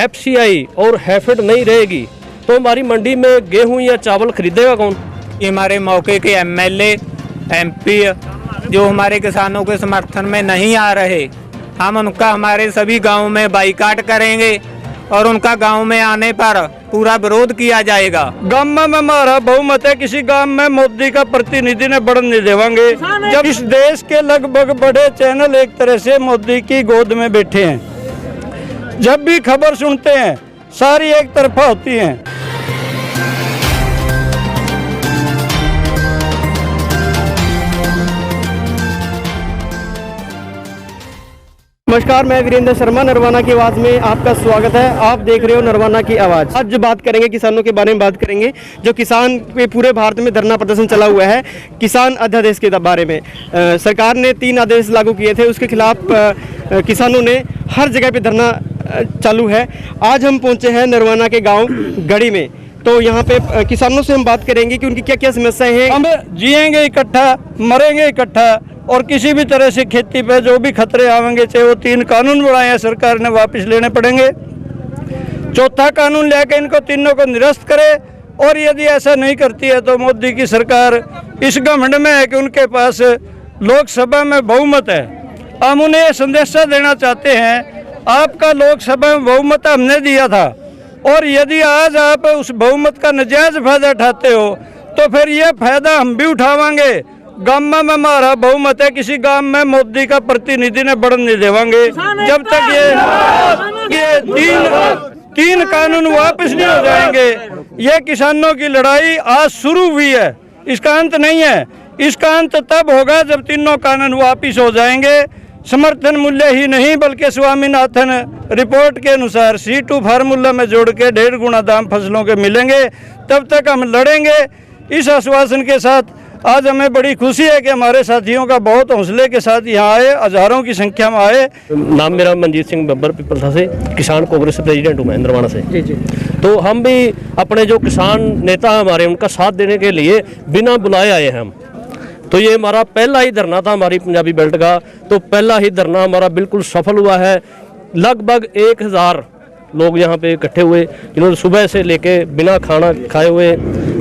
FCI और हैफेड नहीं रहेगी तो हमारी मंडी में गेहूं या चावल खरीदेगा कौन? ये हमारे मौके के एमएलए एमपी जो हमारे किसानों के समर्थन में नहीं आ रहे, हम उनका हमारे सभी गांव में बाइकाट करेंगे और उनका गांव में आने पर पूरा विरोध किया जाएगा। गांव में हमारा बहुमत है, किसी गांव में मोदी का प्रतिनिधि ने बढ़न नहीं देवांगे। जब इस देश के लगभग बड़े चैनल एक तरह से मोदी की गोद में बैठे हैं, जब भी खबर सुनते हैं सारी एक तरफा होती हैं। नमस्कार, मैं वीरेंद्र शर्मा, नरवाना की आवाज़ में आपका स्वागत है। आप देख रहे हो नरवाना की आवाज़। आज जो बात करेंगे किसानों के बारे में बात करेंगे, जो किसान पे पूरे भारत में धरना प्रदर्शन चला हुआ है किसान अध्यादेश के बारे में। सरकार ने 3 आदेश लागू किए थे, उसके खिलाफ किसानों ने हर जगह पे धरना चालू है। आज हम पहुँचे हैं नरवाना के गाँव गढ़ी में, तो यहाँ पे किसानों से हम बात करेंगे कि उनकी क्या क्या समस्याएं हैं। हम जिएंगे इकट्ठा, मरेंगे इकट्ठा, और किसी भी तरह से खेती पे जो भी खतरे आवेंगे, चाहे वो 3 कानून बनाए हैं सरकार ने, वापस लेने पड़ेंगे। 4था कानून लेके इनको तीनों को निरस्त करे, और यदि ऐसा नहीं करती है तो मोदी की सरकार इस घमंड में है कि उनके पास लोकसभा में बहुमत है। हम उन्हें ये संदेशा देना चाहते हैं, आपका लोकसभा में बहुमत हमने दिया था, और यदि आज आप उस बहुमत का नाजायज फायदा उठाते हो तो फिर ये फायदा हम भी उठावांगे। गांव में हमारा बहुमत है, किसी गांव में मोदी का प्रतिनिधि ने बढ़न नहीं देवांगे जब तक ये तीन कानून वापस नहीं हो जाएंगे। ये किसानों की लड़ाई आज शुरू हुई है, इसका अंत नहीं है। इसका अंत तब होगा जब तीनों कानून वापस हो जाएंगे। समर्थन मूल्य ही नहीं बल्कि स्वामीनाथन रिपोर्ट के अनुसार C2 फार्मूला में जोड़ के 1.5 गुना दाम फसलों के मिलेंगे। तब तक हम लड़ेंगे। इस आश्वासन के साथ आज हमें बड़ी खुशी है कि हमारे साथियों का बहुत हौसले के साथ यहाँ आए, हजारों की संख्या में आए। नाम मेरा मनजीत सिंह बब्बर पिपलथा से, किसान कांग्रेस प्रेसिडेंट हूँ मैं नरवाना से। जी। तो हम भी अपने जो किसान नेता हमारे उनका साथ देने के लिए बिना बुलाए आए हैं हम। तो ये हमारा पहला ही धरना था हमारी पंजाबी बेल्ट का, तो पहला ही धरना हमारा बिल्कुल सफल हुआ है। लगभग 1000 लोग यहाँ पे इकट्ठे हुए, जिन्होंने सुबह से लेके बिना खाना खाए हुए,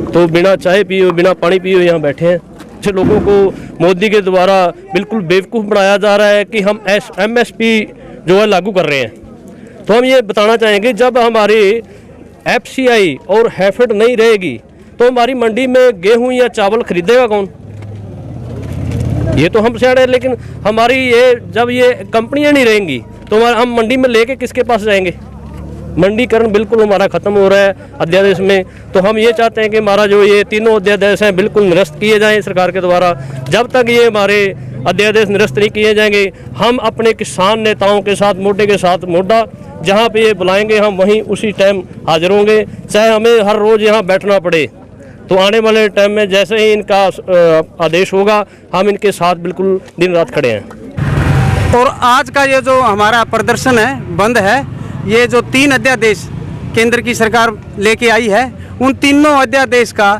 तो बिना चाय पिए हुए, बिना पानी पिए हुए यहाँ बैठे हैं। अच्छे लोगों को मोदी के द्वारा बिल्कुल बेवकूफ़ बनाया जा रहा है कि हम MSP जो है लागू कर रहे हैं। तो हम ये बताना चाहेंगे, जब हमारी FCI और हैफेड नहीं रहेगी तो हमारी मंडी में गेहूँ या चावल खरीदेगा कौन? ये तो हम सियाड़े, लेकिन हमारी जब ये कंपनियां नहीं रहेंगी तो हम मंडी में लेके किसके पास जाएंगे? मंडीकरण बिल्कुल हमारा खत्म हो रहा है अध्यादेश में। तो हम ये चाहते हैं कि हमारा जो ये तीनों अध्यादेश हैं बिल्कुल निरस्त किए जाएं सरकार के द्वारा। जब तक ये हमारे अध्यादेश निरस्त नहीं किए जाएंगे, हम अपने किसान नेताओं के साथ मोढे के साथ मोढा जहाँ पे ये बुलाएंगे हम वहीं उसी टाइम हाजिर होंगे, चाहे हमें हर रोज़ यहाँ बैठना पड़े। तो आने वाले टाइम में जैसे ही इनका आदेश होगा, हम इनके साथ बिल्कुल दिन रात खड़े हैं। और आज का ये जो हमारा प्रदर्शन है, बंद है, ये जो 3 अध्यादेश केंद्र की सरकार लेके आई है, उन तीनों अध्यादेश का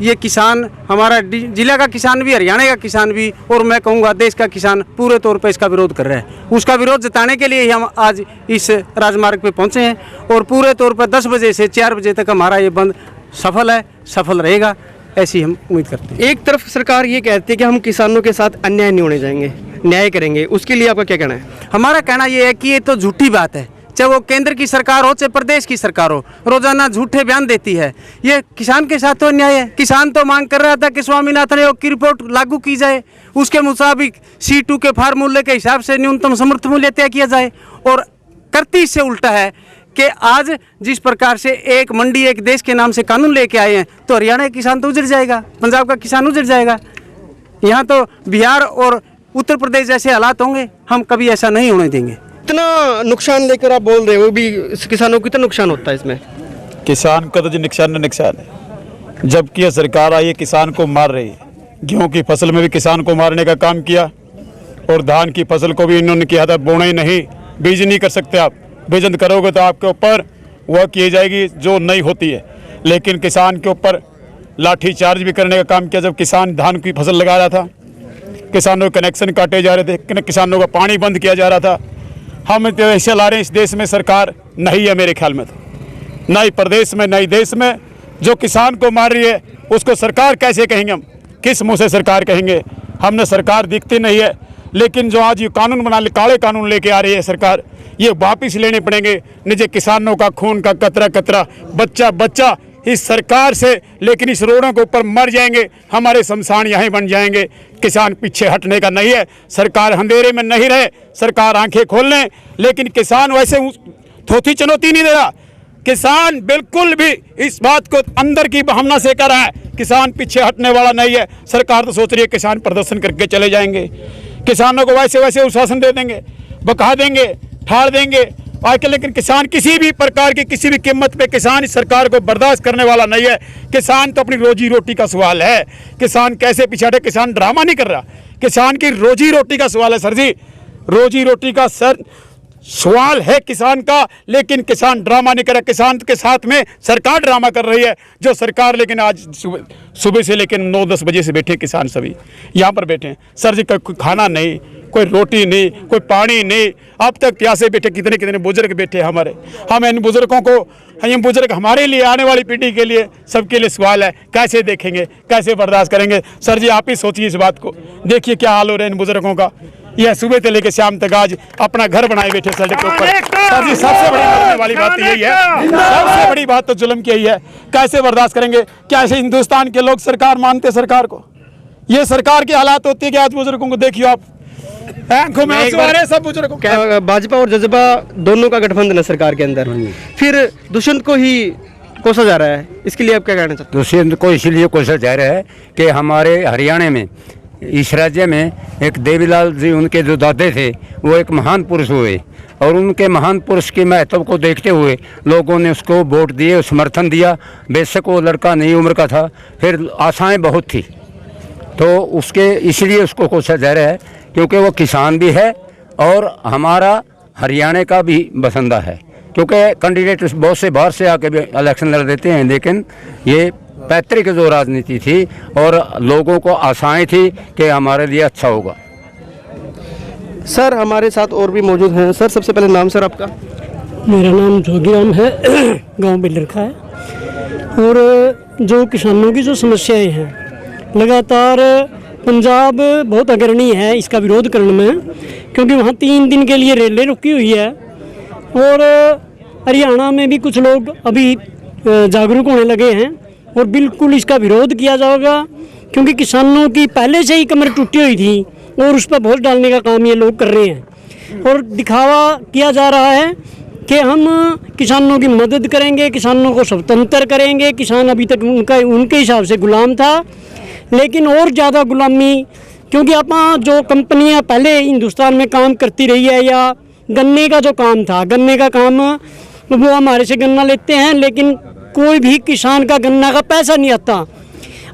ये किसान, हमारा जिला का किसान भी, हरियाणा का किसान भी, और मैं कहूँगा देश का किसान पूरे तौर पर इसका विरोध कर रहा है। उसका विरोध जताने के लिए ही हम आज इस राजमार्ग पे पहुँचे हैं, और पूरे तौर पर 10 बजे से 4 बजे तक हमारा ये बंद सफल है, सफल रहेगा, ऐसी हम उम्मीद करते हैं। एक तरफ सरकार ये कहती है कि हम किसानों के साथ अन्याय नहीं होने जाएंगे, न्याय करेंगे, उसके लिए आपका क्या कहना है? हमारा कहना ये है कि ये तो झूठी बात है। चाहे वो केंद्र की सरकार हो चाहे प्रदेश की सरकार हो, रोजाना झूठे बयान देती है। ये किसान के साथ तो अन्याय है। किसान तो मांग कर रहा था कि स्वामीनाथन आयोग की रिपोर्ट लागू की जाए, उसके मुताबिक C2 के फार्मूले के हिसाब से न्यूनतम समर्थन मूल्य तय किया जाए, और करती इससे उल्टा है कि आज जिस प्रकार से एक मंडी एक देश के नाम से कानून लेके आए हैं, तो हरियाणा का किसान तो उजड़ जाएगा, पंजाब का किसान उजड़ जाएगा, यहाँ तो बिहार और उत्तर प्रदेश जैसे हालात होंगे। हम कभी ऐसा नहीं होने देंगे। इतना नुकसान लेकर आप बोल रहे हो, भी किसानों को कितना नुकसान होता है इसमें? किसान का तो जो नुकसान है, जबकि ये सरकार आई है किसान को मार रही है। गेहूँ की फसल में भी किसान को मारने का काम किया, और धान की फसल को भी इन्होंने किया था, बोना ही नहीं, बीज नहीं कर सकते आप, बीजन करोगे तो आपके ऊपर वह की जाएगी जो नहीं होती है। लेकिन किसान के ऊपर लाठी चार्ज भी करने का काम किया। जब किसान धान की फसल लगा रहा था, किसानों के कनेक्शन काटे जा रहे थे, किसानों का पानी बंद किया जा रहा था, हम तो ऐसे ला रहे हैं, इस देश में सरकार नहीं है मेरे ख्याल में, तो ना ही प्रदेश में ना ही देश में। जो किसान को मार रही है उसको सरकार कैसे कहेंगे हम, किस मुंह से सरकार कहेंगे? हमने सरकार दिखती नहीं है। लेकिन जो आज ये कानून बना काले कानून लेके आ रही है सरकार, ये वापिस लेने पड़ेंगे। निजे किसानों का खून का कतरा कतरा, बच्चा बच्चा इस सरकार से, लेकिन इस रोडों के ऊपर मर जाएंगे, हमारे शमशान यहीं बन जाएंगे। किसान पीछे हटने का नहीं है, सरकार अंधेरे में नहीं रहे, सरकार आंखें खोल लें। लेकिन किसान वैसे थोथी चुनौती नहीं दे रहा, किसान बिल्कुल भी इस बात को अंदर की भावना से कर रहा है, किसान पीछे हटने वाला नहीं है। सरकार तो सोच रही है किसान प्रदर्शन करके चले जाएंगे, किसानों को वैसे वैसे उशासन दे देंगे, बका देंगे, ठाड़ देंगे आके। लेकिन किसान किसी भी प्रकार की किसी भी कीमत पे किसान इस सरकार को बर्दाश्त करने वाला नहीं है। किसान तो अपनी रोजी रोटी का सवाल है, किसान कैसे पीछे हटे? किसान ड्रामा नहीं कर रहा, किसान की रोजी रोटी का सवाल है सर जी, रोजी रोटी का सवाल है किसान का। लेकिन किसान ड्रामा नहीं कर रहा, किसान के साथ में सरकार ड्रामा कर रही है। जो सरकार लेकिन आज सुबह से लेकिन 9-10 बजे से बैठे किसान सभी यहाँ पर बैठे हैं सर जी, कोई खाना नहीं, कोई रोटी नहीं, कोई पानी नहीं, अब तक प्यासे बैठे कितने कितने बुजुर्ग बैठे हमारे। हम इन बुजुर्गों को, ये बुजुर्ग हमारे लिए, आने वाली पीढ़ी के लिए, सबके लिए सवाल है, कैसे देखेंगे, कैसे बर्दाश्त करेंगे? सर जी आप ही सोचिए इस बात को, देखिए क्या हाल हो रहा है इन बुजुर्गों का। यह सुबह से लेकर शाम तक आज अपना घर बनाए बैठे सड़क के ऊपर। सर जी सबसे बड़ी मरने वाली बात तो यही है, सबसे बड़ी बात तो जुल्म की यही है। कैसे बर्दाश्त करेंगे? कैसे हिंदुस्तान के लोग सरकार मानते सरकार को? ये सरकार की हालात होती है कि आज बुजुर्गों को देखिए आप, आंखों में आंसू आ रहे हैं सब बुजुर्गों। क्या भाजपा और जजपा दोनों का गठबंधन है सरकार के अंदर, फिर दुष्यंत को ही कोसा जा रहा है, इसके लिए आप क्या कहना चाहते हैं? दुष्यंत को इसलिए कोसा जा रहा है कि हमारे हरियाणा में, इस राज्य में एक देवीलाल जी, उनके जो दादे थे वो एक महान पुरुष हुए, और उनके महान पुरुष के महत्व को देखते हुए लोगों ने उसको वोट दिए, समर्थन दिया। बेशक वो लड़का नई उम्र का था, फिर आशाएं बहुत थी, तो उसके इसलिए उसको कोसा जा रहा है क्योंकि वो किसान भी है और हमारा हरियाणा का भी बसंदा है। क्योंकि कैंडिडेट बहुत से बाहर से आके भी इलेक्शन लड़ देते हैं, लेकिन ये पैतृक जो राजनीति थी और लोगों को आशाएं थी कि हमारे लिए अच्छा होगा। सर हमारे साथ और भी मौजूद हैं। सर सबसे पहले नाम सर आपका? मेरा नाम जोगीराम है, गांव बिलरखा है। और जो किसानों की जो समस्याएं हैं, लगातार पंजाब बहुत अग्रणी है इसका विरोध करने में, क्योंकि वहाँ 3 दिन के लिए रेलें रुकी हुई है। और हरियाणा में भी कुछ लोग अभी जागरूक होने लगे हैं और बिल्कुल इसका विरोध किया जाएगा, क्योंकि किसानों की पहले से ही कमर टूटी हुई थी और उस पर बोझ डालने का काम ये लोग कर रहे हैं। और दिखावा किया जा रहा है कि हम किसानों की मदद करेंगे, किसानों को स्वतंत्र करेंगे। किसान अभी तक उनके हिसाब से गुलाम था, लेकिन और ज़्यादा गुलामी, क्योंकि आप जो कंपनियां पहले हिंदुस्तान में काम करती रही है, या गन्ने का जो काम था, गन्ने का काम वो हमारे से गन्ना लेते हैं, लेकिन कोई भी किसान का गन्ना का पैसा नहीं आता।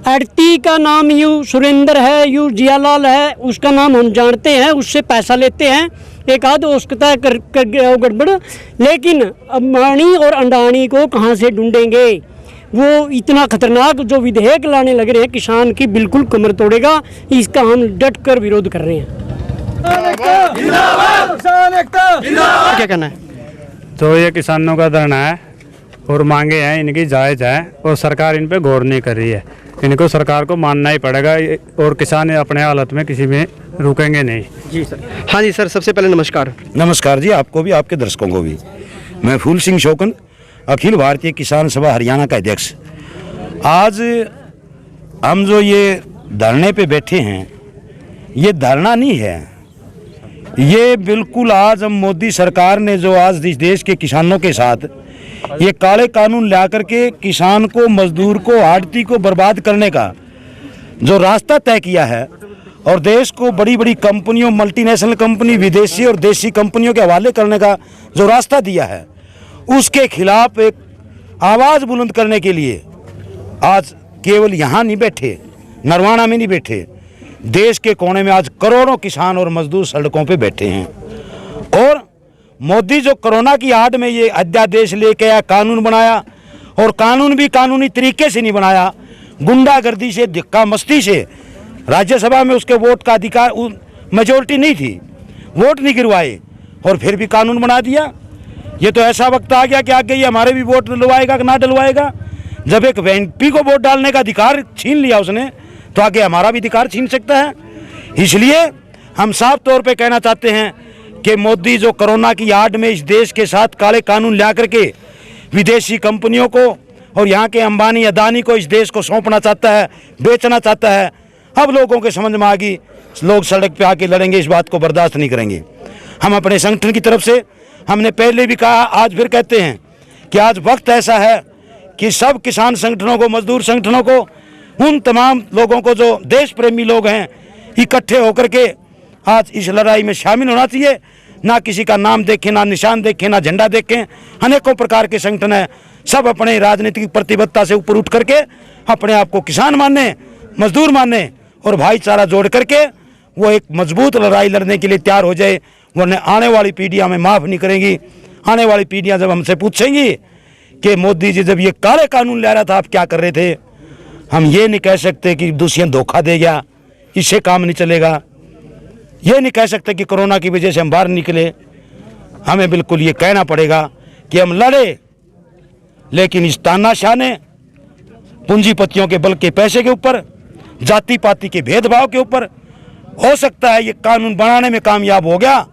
आड़ती का नाम यू सुरेंद्र है, यू जियालाल है, उसका नाम हम जानते हैं, उससे पैसा लेते हैं, एक आध औसकता कर गड़बड़। लेकिन अंबानी और अंडानी को कहाँ से ढूंढेंगे? वो इतना खतरनाक जो विधेयक लाने लग रहे हैं, किसान की बिल्कुल कमर तोड़ेगा। इसका हम डट कर विरोध कर रहे हैं। क्या कहना है? तो ये किसानों का धरना है और मांगे हैं इनकी जायज़ है, और सरकार इन पे गौर नहीं कर रही है। इनको सरकार को मानना ही पड़ेगा, और किसान अपने हालत में किसी में रुकेंगे नहीं। जी सर। हाँ जी सर, सबसे पहले नमस्कार। नमस्कार जी, आपको भी, आपके दर्शकों को भी। मैं फूल सिंह शौकन, अखिल भारतीय किसान सभा हरियाणा का अध्यक्ष। आज हम जो ये धरने पे बैठे हैं, ये धरना नहीं है, ये बिल्कुल आज हम मोदी सरकार ने जो आज इस देश के किसानों के साथ ये काले कानून ला करके किसान को, मजदूर को, आड़ती को बर्बाद करने का जो रास्ता तय किया है, और देश को बड़ी बड़ी कंपनियों, मल्टीनेशनल कंपनी, विदेशी और देशी कंपनियों के हवाले करने का जो रास्ता दिया है, उसके खिलाफ एक आवाज़ बुलंद करने के लिए आज केवल यहाँ नहीं बैठे, नरवाना में नहीं बैठे, देश के कोने में आज करोड़ों किसान और मजदूर सड़कों पे बैठे हैं। और मोदी जो कोरोना की आड़ में ये अध्यादेश लेके आया, कानून बनाया, और कानून भी कानूनी तरीके से नहीं बनाया, गुंडागर्दी से, धक्का मस्ती से। राज्यसभा में उसके वोट का अधिकार, मेजोरिटी नहीं थी, वोट नहीं गिरवाए, और फिर भी कानून बना दिया। ये तो ऐसा वक्त आ गया कि आगे ये हमारे भी वोट डलवाएगा कि ना डलवाएगा। जब एक एमपी को वोट डालने का अधिकार छीन लिया उसने, तो आगे हमारा भी अधिकार छीन सकता है। इसलिए हम साफ तौर पे कहना चाहते हैं कि मोदी जो कोरोना की आड़ में इस देश के साथ काले कानून ला करके विदेशी कंपनियों को और यहाँ के अंबानी अदानी को इस देश को सौंपना चाहता है, बेचना चाहता है, अब लोगों के समझ में आ गई। लोग सड़क पे आके लड़ेंगे, इस बात को बर्दाश्त नहीं करेंगे। हम अपने संगठन की तरफ से हमने पहले भी कहा, आज फिर कहते हैं कि आज वक्त ऐसा है कि सब किसान संगठनों को, मजदूर संगठनों को, उन तमाम लोगों को जो देश प्रेमी लोग हैं, इकट्ठे होकर के आज इस लड़ाई में शामिल होना चाहिए। ना किसी का नाम देखें, ना निशान देखें, ना झंडा देखें। अनेकों प्रकार के संगठन हैं, सब अपने राजनीतिक प्रतिबद्धता से ऊपर उठ करके अपने आप को किसान माने, मजदूर माने और भाईचारा जोड़ करके वो एक मजबूत लड़ाई लड़ने के लिए तैयार हो जाए। वरना आने वाली पीढ़ियाँ हमें माफ़ नहीं करेंगी। आने वाली पीढ़ियाँ जब हमसे पूछेंगी कि मोदी जी जब ये काले कानून ला रहा था आप क्या कर रहे थे, हम ये नहीं कह सकते कि दुष्यंत धोखा दे गया, इससे काम नहीं चलेगा। ये नहीं कह सकते कि कोरोना की वजह से हम बाहर निकले। हमें बिल्कुल ये कहना पड़ेगा कि हम लड़े, लेकिन इस तानाशाह पूंजीपतियों के बल के पैसे के ऊपर, जाति पाति के भेदभाव के ऊपर, हो सकता है ये कानून बनाने में कामयाब हो गया,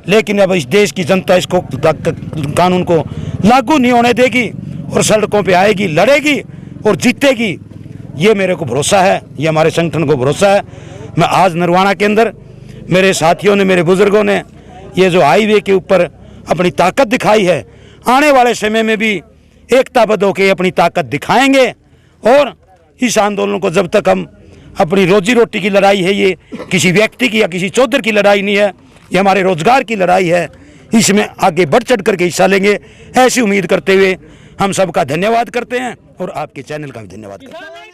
लेकिन अब इस देश की जनता इसको कानून को लागू नहीं होने देगी और सड़कों पे आएगी, लड़ेगी और जीतेगी। ये मेरे को भरोसा है, ये हमारे संगठन को भरोसा है। मैं आज नरवाना के अंदर मेरे साथियों ने, मेरे बुजुर्गों ने ये जो हाईवे के ऊपर अपनी ताकत दिखाई है, आने वाले समय में भी एकताबद्ध होकर अपनी ताकत दिखाएंगे। और इस आंदोलन को जब तक हम अपनी रोजी रोटी की लड़ाई है, ये किसी व्यक्ति की या किसी चौधरी की लड़ाई नहीं है, ये हमारे रोजगार की लड़ाई है, इसमें आगे बढ़ चढ़ करके हिस्सा लेंगे। ऐसी उम्मीद करते हुए हम सबका धन्यवाद करते हैं और आपके चैनल का भी धन्यवाद करते हैं।